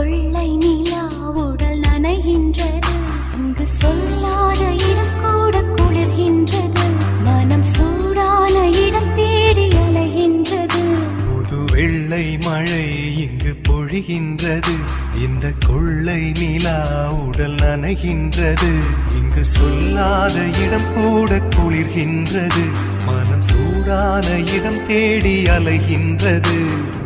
கொள்ளை நிலா உடல் நனைகின்றது. இங்கு சொல்லாத இடம் கூட குளிர்கின்றது. மனம் சூடான இடம் தேடி அலைகின்றது. புது வெள்ளை மழை இங்கு பொழிகின்றது. இந்த கொள்ளை நிலா உடல் நனைகின்றது. இங்கு சொல்லாத இடம் கூட குளிர்கின்றது. மனம் சூடான இடம் தேடி அலைகின்றது.